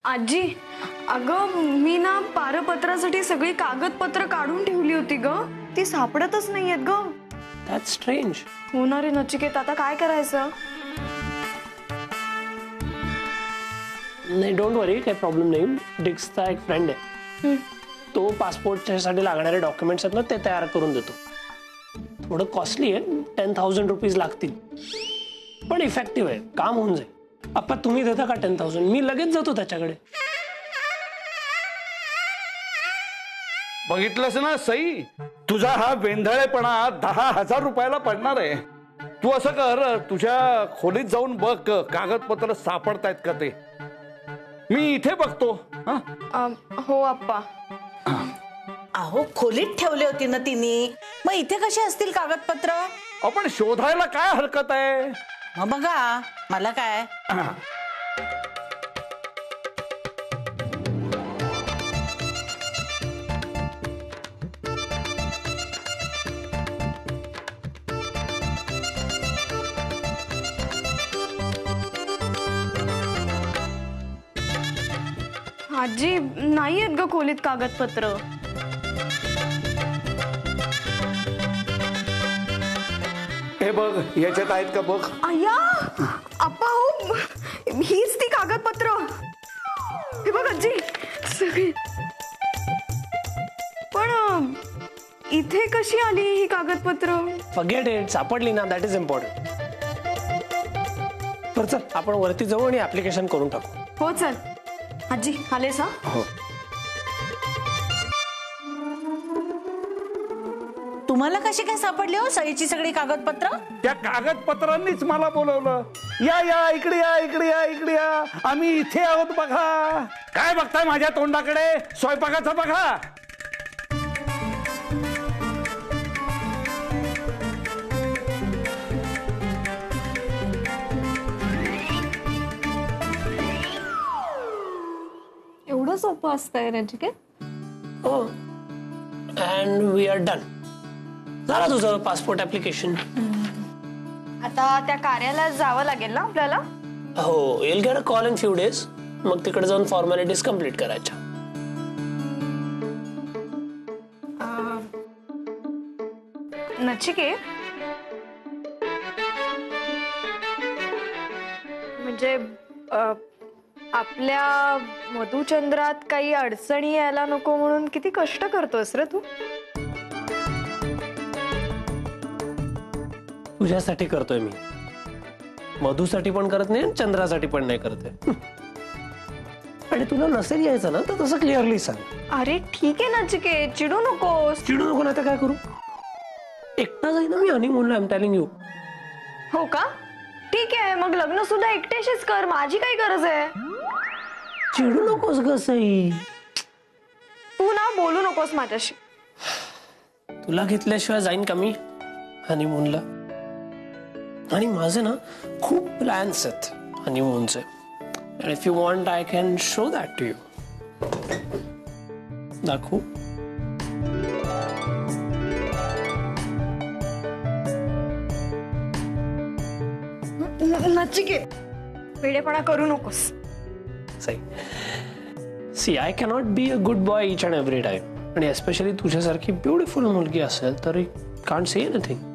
आजी, अगं मी ना पारपत्रासाठी सगळी कागदपत्र काढून ठेवली होती ग, ती सापडतच नाहीयेत ग. That's strange. होणार आहे नचिकेत, आता काय करायचं? नाही, डोंट वरी, काही प्रॉब्लेम नाही. डिक्सचा एक फ्रेंड आहे, तो पासपोर्टसाठी लागणारे डॉक्युमेंट्स आहेत ना ते तयार करून देतो. थोडं कॉस्टली आहे, 10,000 रुपीज लागतील, पण इफेक्टिव्ह आहे, काम होऊन जाईल. अप्पा तुम्ही देता का 10,000? मी लगेच जातो त्याच्याकडे. बघितलंस ना सई, तुझा हा वेंधळेपणा 10,000 रुपयाला पडणार आहे. तू असं कर, तुझ्या खोलीत जाऊन बघ कागदपत्र सापडतायत का ते. मी इथे बघतो. हो आप्पा. अहो खोलीत ठेवले होती ना तिने, मग इथे कशी असतील कागदपत्र? आपण शोधायला काय हरकत आहे? मग बघा, मला काय. आजी, नाही आहेत ग खोलीत कागदपत्र. हे बघ, याच्यात आहेत का बघ. अय्या आप्पा, हो हीच ती कागदपत्र. हे बघ आजी, सगळी. पण इथे कशी आली ही कागदपत्र? फॉरगेट इट, सापडली ना, दॅट इज इम्पॉर्टंट. तर चल आपण वरती जाऊ आणि ऍप्लिकेशन करून टाकू. हो चल. आजी आलेस? हो. तुम्हाला कशी काय सापडली हो सईची सगळी कागदपत्र? त्या कागदपत्रांनीच मला बोलवलं. या या, इकडे या, इकडे या, इकडे या, आम्ही इथे आहोत बघा. काय बघताय माझ्या तोंडाकडे? स्वयंपाकाचं बघा. एवढं सोपं असतंय नचिकेत? हो, अँड वी आर डन. झालं तुझं पासपोर्ट ऍप्लिकेशन. आता त्या कार्यालयात जावं लागेल ना आपल्याला? हो, you'll get a call in few days. मग तिकडे जाऊन फॉर्मॅलिटीज कम्प्लीट करायच्या. नचिकेत, म्हणजे आपल्या मधुचंद्रात काही अडचणी यायला नको म्हणून किती कष्ट करतोस रे तू. तुझ्यासाठी करतोय मी, मधुसाठी पण करत नाही आणि चंद्रासाठी पण नाही करतोय. आणि तुला नसेल यायचं ना तर तसं क्लिअरली सांग. अरे ठीक आहे नचिकेत, चिडू नकोस. चिडू नको ना, तर काय करू? एकटा जाईन मी हनीमूनला, आय एम टेलिंग यू. हो का? ठीक आहे, मग लग्न सुद्धा एकट्याशीच कर, माझी काय गरज आहे? चिडू नकोस ग सई. तू ना बोलू नकोस माझ्याशी. तुला घेतल्याशिवाय जाईन का मी हनीमूनला? आणि माझे ना खूप प्लॅन्स आहेत हनीमूनचे. And if you want, I can show that to you. दाखवू? नचिकेत, वेडेपणा करू नकोस. सही. See, I cannot be a good boy each and every time. आणि एस्पेशली तुझ्यासारखी ब्युटिफुल मुलगी असेल तर can't say anything.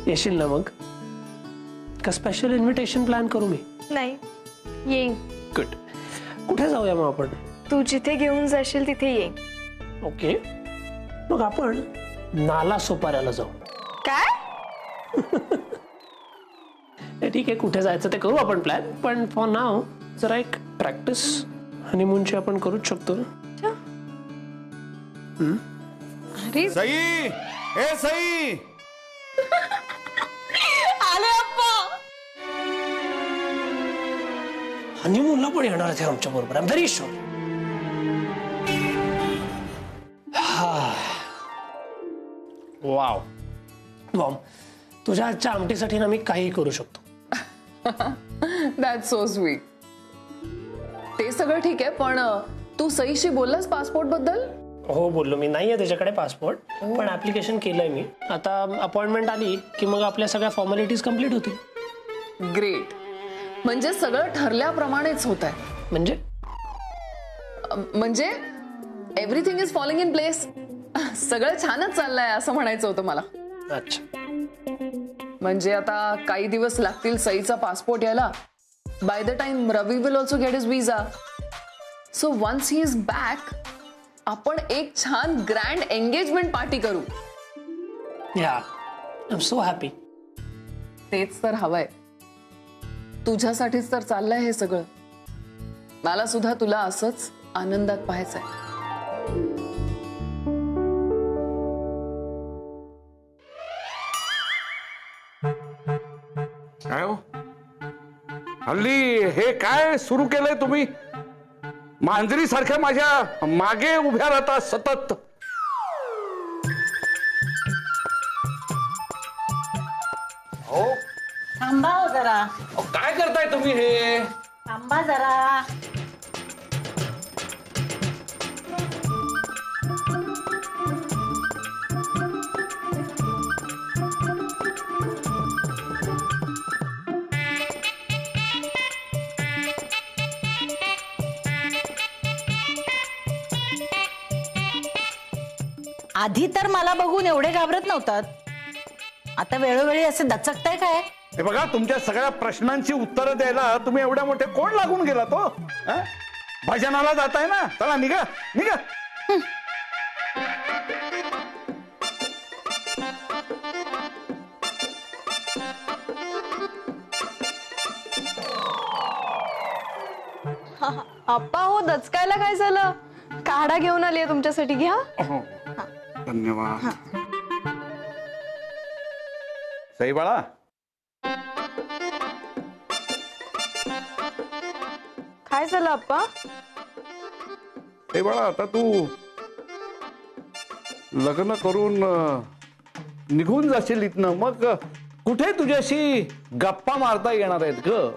येशील ना मग? का स्पेशल इन्व्हिटेशन प्लॅन करू मी? नाही, येईन. गुड. कुठे जाऊया मग आपण? तू जिथे घेऊन जाशील तिथे येईन. ओके, मग आपण नाला सोपाऱ्याला जाऊ. काय? ठीक आहे, कुठे जायचं ते करू आपण प्लॅन, पण फॉर नाव जरा एक प्रॅक्टिस हनीमूनची आपण करूच शकतो ना. अरे सई, ए सई. हनीमूनला पण येणार आहे आमच्या बरोबर, I am very sure. Wow wow, तुझ्या आजच्या आमटीसाठी ना मी काही करू शकतो. That's so sweet. ते सगळं ठीक आहे, पण तू सईशी बोललास पासपोर्ट बद्दल? हो बोललो मी, नाहीये त्याच्याकडे पासपोर्ट, पण ऍप्लिकेशन केलंय मी. आता अपॉइंटमेंट आली की मग आपल्या सगळ्या फॉर्मॅलिटीज कम्प्लीट होतील. ग्रेट. म्हणजे सगळं ठरल्याप्रमाणेच होत आहे. म्हणजे everything is following in place. सगळं छानच चाललंय असं म्हणायचं होतं मला. अच्छा. म्हणजे आता काही दिवस लागतील सईचा पासपोर्ट यायला. By the time Ravi will also get his visa. So once he is back आपण एक छान ग्रँड एंगेजमेंट पार्टी करू. या आय एम सो हॅपी. तेच तर हवंय. तुझ्यासाठीच तर चाललंय हे सगळं. मला सुद्धा तुला असंच आनंदात पाहायचंय. काय हो हल्ली हे काय सुरू केलंय तुम्ही? मांजरी सारख्या माझ्या मागे उभ्या राहता सतत. हो थांबा हो जरा. अहो, काय करताय तुम्ही हे? थांबा जरा. आधी तर मला बघून एवढे घाबरत नव्हतात. आता वेळोवेळी असे दचकताय काय? हे बघा, तुमच्या सगळ्या प्रश्नांची उत्तरं द्यायला तुम्ही एवढ्या मोठे कोण लागून गेला तो? भजनाला जाताय ना, चला निघा निघा. आप्पा हो, दचकायला काय झालं? काढा घेऊन आली तुमच्यासाठी, घ्या. धन्यवाद. सई बाळा, काय झालं आप्पा? सई बाळा, आता तू लग्न करून निघून जाशील इथनं, मग कुठे तुझ्याशी गप्पा मारता येणार आहेत ग?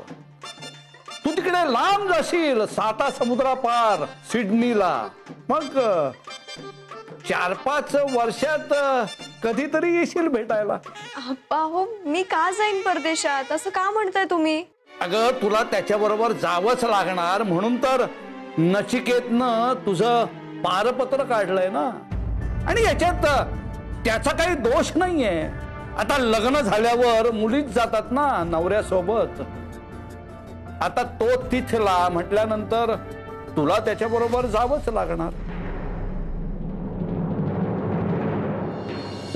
तू तिकडे लांब जाशील, 7 समुद्रापार सिडनीला. मग 4-5 वर्षात कधीतरी येशील भेटायला. आप्पा हो, मी का जाईन परदेशात? असं का म्हणताय तुम्ही? अगं, तुला त्याच्याबरोबर जावंच लागणार म्हणून तर नचिकेतनं तुझं पारपत्र काढलंय ना. आणि याच्यात त्याचा काही दोष नाहीये. आता लग्न झाल्यावर मुलीच जातात ना नवऱ्यासोबत. आता तो तिथला म्हटल्यानंतर तुला त्याच्याबरोबर जावंच लागणार.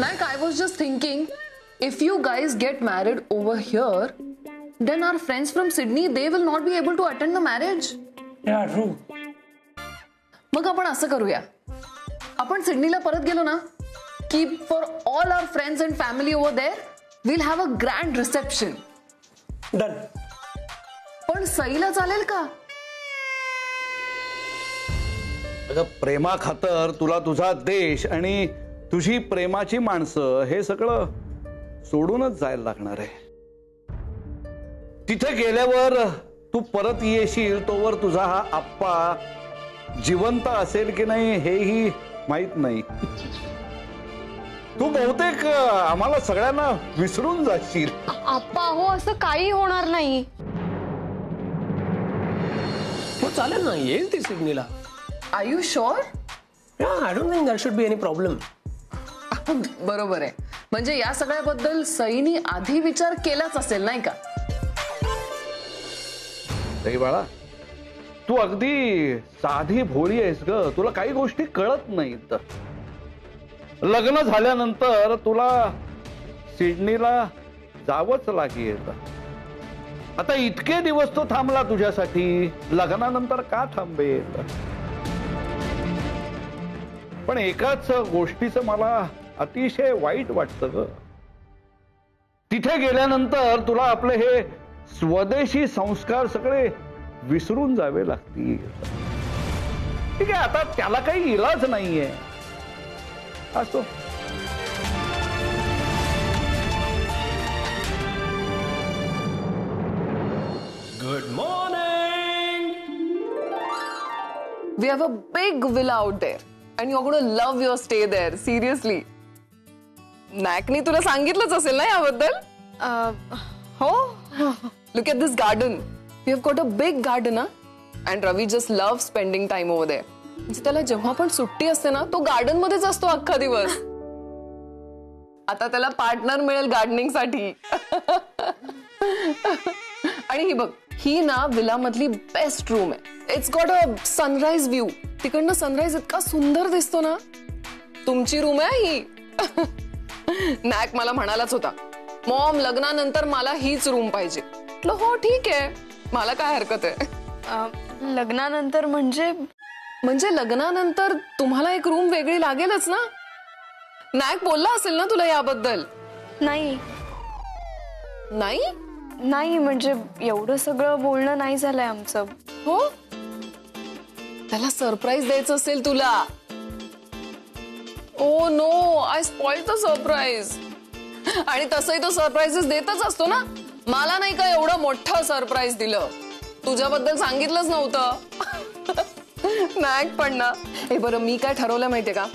Like I was just thinking, if you guys get married over here, then our friends from Sydney, they will not be able to attend the marriage. या ट्रू. मग आपण असं करूया, आपण सिडनीला परत गेलो ना की for all our friends and family over there will have a grand reception. Done. पण सईला चालेल का? अगं, प्रेमा खातर तुला तुझा देश आणि तुझी प्रेमाची माणसं हे सगळं सोडूनच जायला लागणार आहे. तिथे गेल्यावर तू परत येशील तोवर तुझा हा आप्पा जिवंत असेल की नाही हेही माहित नाही. तू बहुतेक आम्हाला सगळ्यांना विसरून जाशील. आप्पा हो, असं काही होणार नाही. हो चालेल ना, येईल ती सिडनीला. Are you sure? I don't think that should be any problem. बरोबर आहे. म्हणजे या सगळ्याबद्दल सईनी आधी विचार केलाच असेल नाही का? सई बाळा, तू अगदी साधी भोळी आहेस ग. तुला काही गोष्टी कळत नाहीत. लग्न झाल्यानंतर तुला सिडनीला जावंच लागेल. आता इतके दिवस तो थांबला तुझ्यासाठी, लग्नानंतर का थांबेल? पण एकाच गोष्टीचं मला अतिशय वाईट वाटतं ग. तिथे गेल्यानंतर तुला आपले हे स्वदेशी संस्कार सगळे विसरून जावे लागतील. ठीक आहे, आता त्याला काही इलाज नाहीये. असो. Good morning. We have a big villa out there. And you gonna love your stay there. Seriously. नॅकनी तुला सांगितलंच असेल ना याबद्दल? हो. Look at this garden. We have got a big garden, and Ravi just loves spending time over there. म्हणजे त्याला जेव्हा पण सुट्टी असते ना, तो गार्डन मध्येच असतो अख्खा दिवस. आता त्याला पार्टनर मिळेल गार्डनिंग साठी. आणि ही बघ, ही ना विला मधली बेस्ट रूम आहे. It's got a sunrise view. तिकडनं सनराइज इतका सुंदर दिसतो ना. तुमची रूम आहे ही. नॅक मला म्हणालाच होता, मॉम लग्नानंतर मला हीच रूम पाहिजे. हो ठीक आहे, मला काय हरकत आहे. लग्नानंतर म्हणजे? म्हणजे लग्नानंतर तुम्हाला एक रूम वेगळी लागेलच ना. नॅक बोलला असेल ना तुला याबद्दल? नाही नाही नाही, म्हणजे एवढं सगळं बोलणं नाही झालंय आमचं. हो, त्याला सरप्राईज द्यायचं असेल तुला. Oh no, I spoiled the surprise. आणि तसंही तो सरप्राईजेस देतच असतो ना. मला नाही का एवढं मोठं सरप्राईज दिलं, तुझ्याबद्दल सांगितलंच नव्हतं. नाही पण ना. हे बरं, मी काय ठरवलं माहितीये का?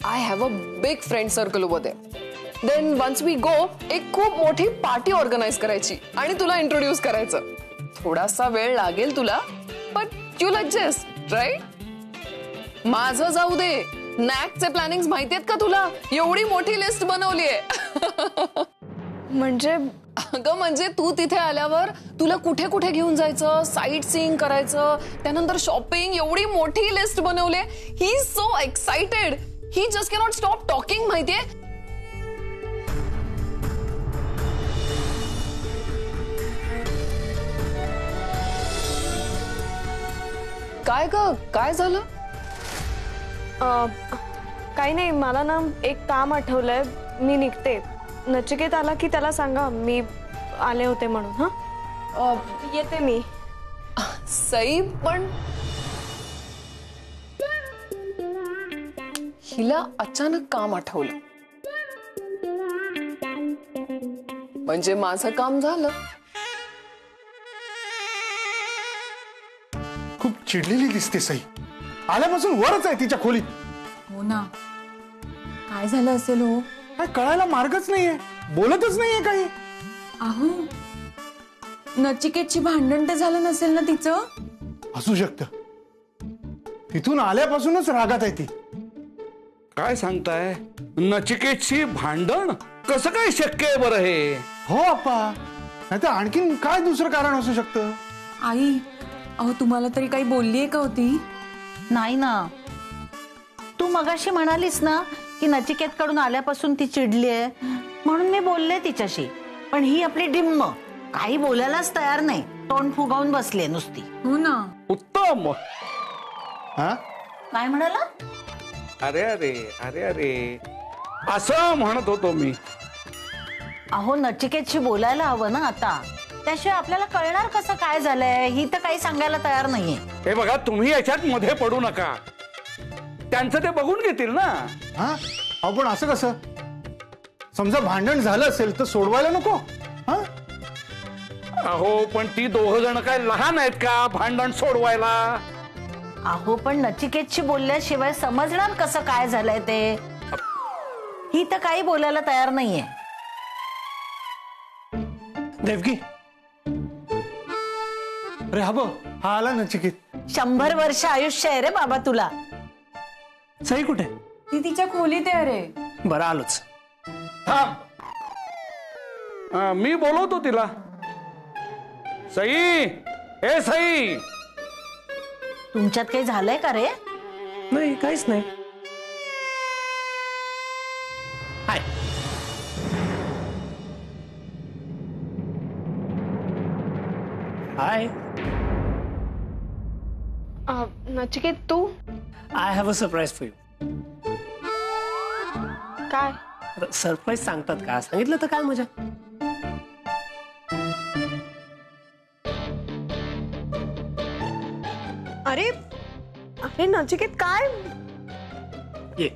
I have a big friend circle over there. Then once we go, एक खूप मोठी पार्टी ऑर्गनाइज करायची आणि तुला इंट्रोड्यूस करायचं. थोडासा वेळ लागेल तुला, बट यू ऍडजस्ट, राईट? माझं जाऊ दे, नॅकचे प्लॅनिंग माहितीयेत का तुला? एवढी मोठी लिस्ट बनवलीये. म्हणजे? अगं म्हणजे तू तिथे आल्यावर तुला कुठे कुठे घेऊन जायचं, साईट सीइंग करायचं, त्यानंतर शॉपिंग, एवढी मोठी लिस्ट बनवली. He is so excited. He just cannot stop talking. माहितीये? काय ग, काय झालं? काही नाही, मला ना एक काम आठवलंय. मी निघते. नचिकेत आला की त्याला सांगा मी आले होते म्हणून. हा, येते मी. सई, पण हिला अचानक काम आठवलं म्हणजे माझं काम झालं. खूप चिडलेली दिसते सई. आल्यापासून वरच आहे तिच्या खोलीत. हो ना, काय झालं असेल हो? काय कळायला मार्गच नाहीये, बोलतच नाहीये काही. अहो, नचिकेतची भांडण तर झालं नसेल ना तिचं? असू शकतं. तिथून आल्यापासूनच रागात आहे ती. काय सांगताय? नचिकेतची भांडण? कसं काय शक्य आहे बरं हे? हो अप्पा, नाहीतर आणखीन काय दुसरं कारण असू शकतं? आई, अहो तुम्हाला तरी काही बोललीये का होती? नाही ना. तू मगाशी म्हणालीस ना की नचिकेत कडून आल्यापासून ती चिडलीये, म्हणून मी बोलले तिच्याशी. पण ही आपली डिम्म काही बोलायलाच तयार नाही. तोंड फुगावून बसले नुसती. हो ना. उत्तम. हा, काय म्हणाला? अरे अरे अरे अरे, असं म्हणत होतो मी. अहो, नचिकेतशी बोलायला हवं ना आता. त्याशिवाय आपल्याला कळणार कसं काय झालंय? ही तर काही सांगायला तयार नाहीये. हे बघा, तुम्ही याच्यात मध्ये पडू नका. त्यांचं ते बघून घेतील ना. हा, अहो पण असं कसं? समजा भांडण झालं असेल तर सोडवायला नको? हा, अहो पण ती दोघ जण काय लहान आहेत का भांडण सोडवायला? अहो पण नचिकेतशी बोलल्याशिवाय समजणार कसं काय झालंय ते? ही तर काही बोलायला तयार नाहीये. देवकी, अरे हा बघ, हा आला नचिकेत. 100 वर्ष आयुष्य आहे रे बाबा तुला. सई कुठे? ती तिच्या खोलीत आहे रे. बरं, आलोच. थांब, मी बोलवतो तिला. सई, ए सई. तुमच्यात काही झालंय का रे? नाही, काहीच नाही. हाय. हाय. नचिकेत तू? I have a surprise for you. काय? सरप्राईज सांगतात का? सांगितलं तर काय मजा. अरे अरे नचिकेत, काय? ये.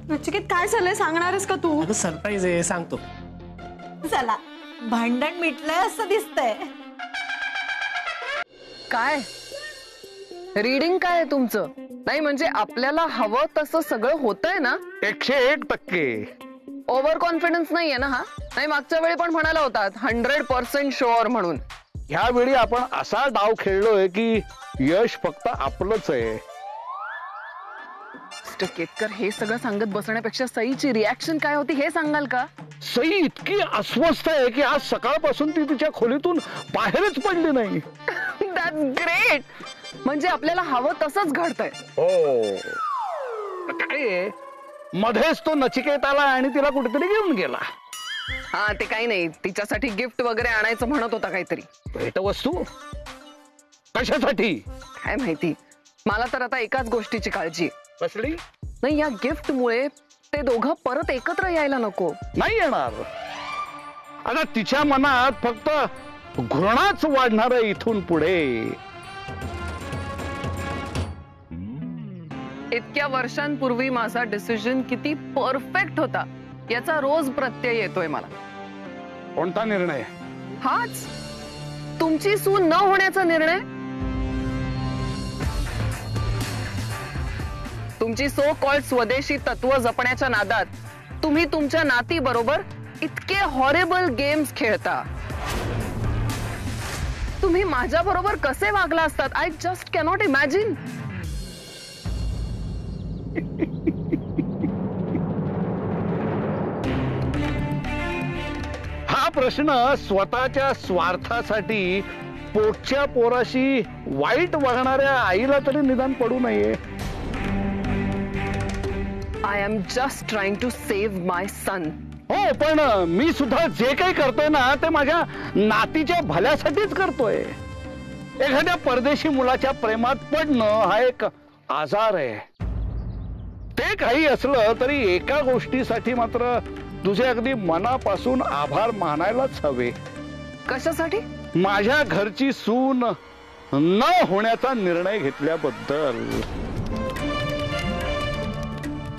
नचिकेत काय झालंय, सांगणारस का तू? अगं सरप्राईज आहे, सांगतो. चला, भांडण मिटलंय असं दिसतंय. काय? रीडिंग काय आहे तुमचं? नाही म्हणजे आपल्याला हवं तसं सगळं होतंय ना? 101%. ओव्हर कॉन्फिडन्स नाहीये ना हा? नाही मागच्या वेळी पण म्हणाला होता 100% शुअर म्हणून. ह्यावेळी आपण असा डाव खेळलोय की यश फक्त आपलंच आहे. मिस्टर केतकर, हे सगळं सांगत बसण्यापेक्षा सईची रिॲक्शन काय होती हे सांगाल का? सई इतकी अस्वस्थ आहे की आज सकाळपासून ती तिच्या खोलीतून बाहेरच पडली नाही. That's great. म्हणजे आपल्याला हवं तसंच घडतंय. हो काय आहे, मध्येच तो नचिकेत आला आणि तिला कुठेतरी घेऊन गेला. हा ते काही नाही, तिच्यासाठी गिफ्ट वगैरे आणायचं म्हणत होता काहीतरी. भेटवस्तू कशासाठी काय माहिती. मला तर आता एकाच गोष्टीची काळजी आहे. कसली? नाही, या गिफ्ट मुळे ते दोघं परत एकत्र यायला नको. नाही येणार. आता तिच्या मनात फक्त घृणाच वाढणार आहे इथून पुढे. इतक्या वर्षांपूर्वी माझा डिसिजन किती परफेक्ट होता याचा रोज प्रत्यय येतोय मला. कोणता निर्णय? हाच, तुमची सून न होण्याचा निर्णय. तुमची सो कॉल्ड स्वदेशी तत्व जपण्याच्या नादात तुम्ही तुमच्या नाती बरोबर इतके हॉरेबल गेम्स खेळता. तुम्ही माझ्या बरोबर कसे वागला असतात, आय जस्ट कॅनॉट इमॅजिन. हा प्रश्न स्वतःच्या स्वार्थासाठी पोटच्या पोराशी वाईट वागणाऱ्या आईला तरी निदान पडू नये. I am just trying to save my son. हो, पण मी सुद्धा जे काही करतोय ना ते माझ्या नातीच्या भल्यासाठीच करतोय. एखाद्या परदेशी मुलाच्या प्रेमात पडणं हा एक आजार आहे. ते काही असलं तरी एका गोष्टीसाठी मात्र तुझे अगदी मनापासून आभार मानायलाच हवे. कशासाठी? माझ्या घरची सून न होण्याचा निर्णय घेतल्याबद्दल.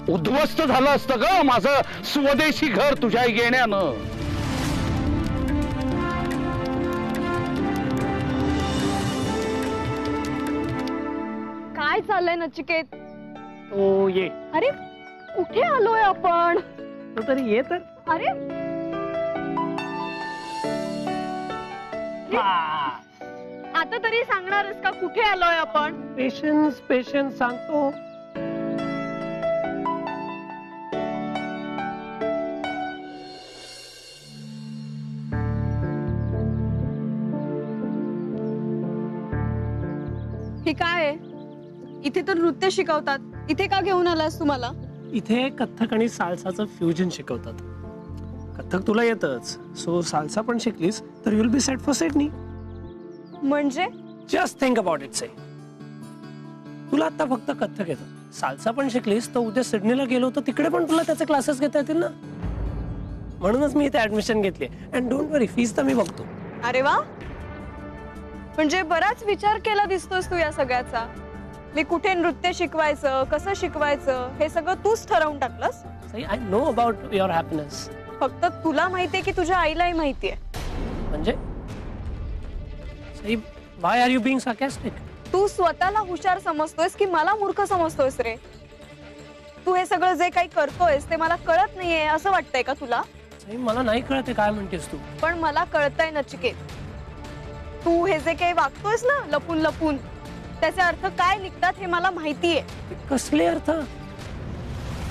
उद्ध्वस्त झालं असतं ग माझं स्वदेशी घर तुझ्या येण्यानं. काय चाललंय नचिकेत? ओ ये. अरे कुठे आलोय आपण? तो तरी ये तर. अरे आता तरी सांगणारच का कुठे आलोय आपण? पेशन्स पेशन्स सांगतो. हे काय आहे? इथे तर नृत्य शिकवतात, इथे का घेऊन आलास तुम्हाला? इथे कथ्थक आणि साल्साचं फ्युजन शिकवतात. कथ्थक तुला येतच, सो साल्सा पण शिकलीस तर you'll be set for Sydney. म्हणजे जस्ट थिंक अबाउट इट. से तुला आता फक्त कथ्थक येतं, साल्सा पण शिकलीस तर उद्या सिडनीला गेलो तर तिकडे पण तुला त्याचे क्लासेस घेता येतील ना. म्हणूनच मी इथे ऍडमिशन घेतली. अँड डोंट वरी, फीस तर मी बघतो. अरे वा, म्हणजे बराच विचार केला दिसतोस तू या सगळ्याचा. मी कुठे नृत्य शिकवायचं, कसं शिकवायचं हे सगळं तूच ठरवून टाकलंस. I know about your happiness. फक्त तुला माहितीये की तुझ्या आईलाही माहितीये. म्हणजे why are you being sarcastic? तू स्वतःला हुशार समजतोयस की मला मूर्ख समजतोयस रे? तू हे सगळं जे काही करतोयस ते मला कळत नाहीये असं वाटतंय का तुला? मला नाही कळते काय म्हणतेस तू. पण मला कळतंय नचिकेत. तू हे जे काही वागतोयस ना लपून लपून, त्याचे अर्थ काय निघतात हे मला माहितीये. कसले अर्थ?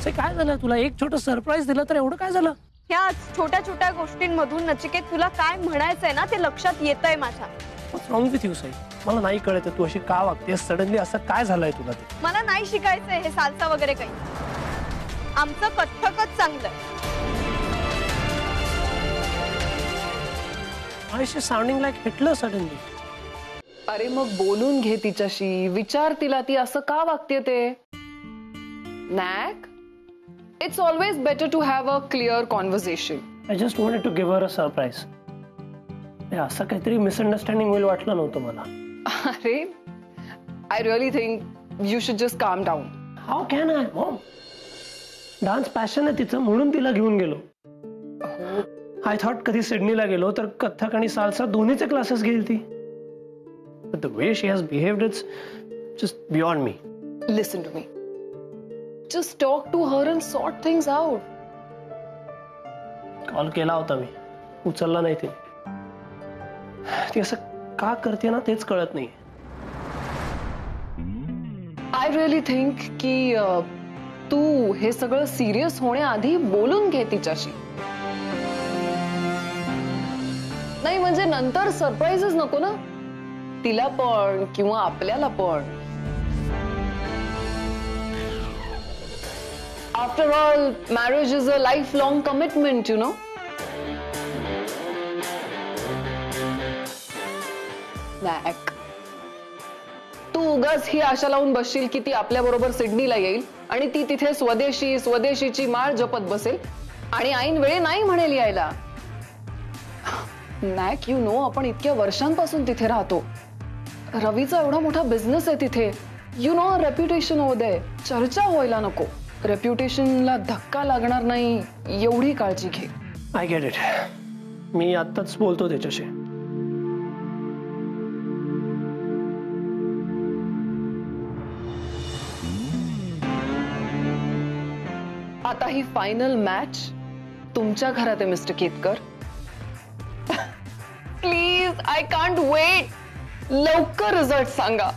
काय झालं तुला? एक छोटं सरप्राईज दिलं तर एवढं काय झालं? ह्या छोट्या छोट्या गोष्टींमधून नचिकेत तुला काय म्हणायचंय ना ते लक्षात येतंय माझ्या. What's wrong with you, Sai? मला नाही कळत तू अशी का वागतेस. सडनली असं काय झालंय तुला? ते मला नाही शिकायचंय हे साल्सा वगैरे काही. आमचं कथ्थकच चांगलंय. Why is she sounding like Hitler suddenly? अरे मग बोलून घे तिच्याशी, विचार तिला ती असं का वागते ते. नॅक, it's always better to have a clear conversation. I just wanted to give her a surprise. असं काहीतरी मिसअंडरस्टँडिंग होईल वाटलं नव्हतं मला. अरे, I really think you should just calm down. How can I mom? Dance passion आहे तिचं म्हणून तिला घेऊन गेलो. आय थॉट कधी सिडनीला गेलो तर कथ्थक आणि साल्सा दोन्हीचे क्लासेस घेईल ती. But the way she has behaved, just beyond me. Listen to me. Just talk to her and sort things out. Call केला होता मी, उचलला नाही ते. ती असं का करते ना तेच कळत नाही. I really think की तू हे सगळं सिरियस होण्याआधी बोलून घे तिच्याशी. नाही म्हणजे नंतर सरप्राईजेस नको ना, तिला पण किंवा आपल्याला पण. After all, marriage is a lifelong commitment, you know. Mac, तू उगाच ही आशा लावून बसशील की ती आपल्या बरोबर सिडनीला येईल आणि ती तिथे स्वदेशी स्वदेशीची माळ जपत बसेल आणि ऐन वेळी नाही म्हणेल यायला. मॅक, यू नो आपण इतक्या वर्षांपासून तिथे राहतो. रवीचा एवढा मोठा बिझनेस आहे तिथे. You know reputation over there. चर्चा व्हायला नको. रेप्युटेशनला धक्का लागणार नाही एवढी काळजी घे. I get it. मी आत्ताच बोलतो त्याच्याशी. आता ही फायनल मॅच तुमच्या घरात आहे mister Ketkar. Please, I can't wait. लवकर रिझल्ट सांगा.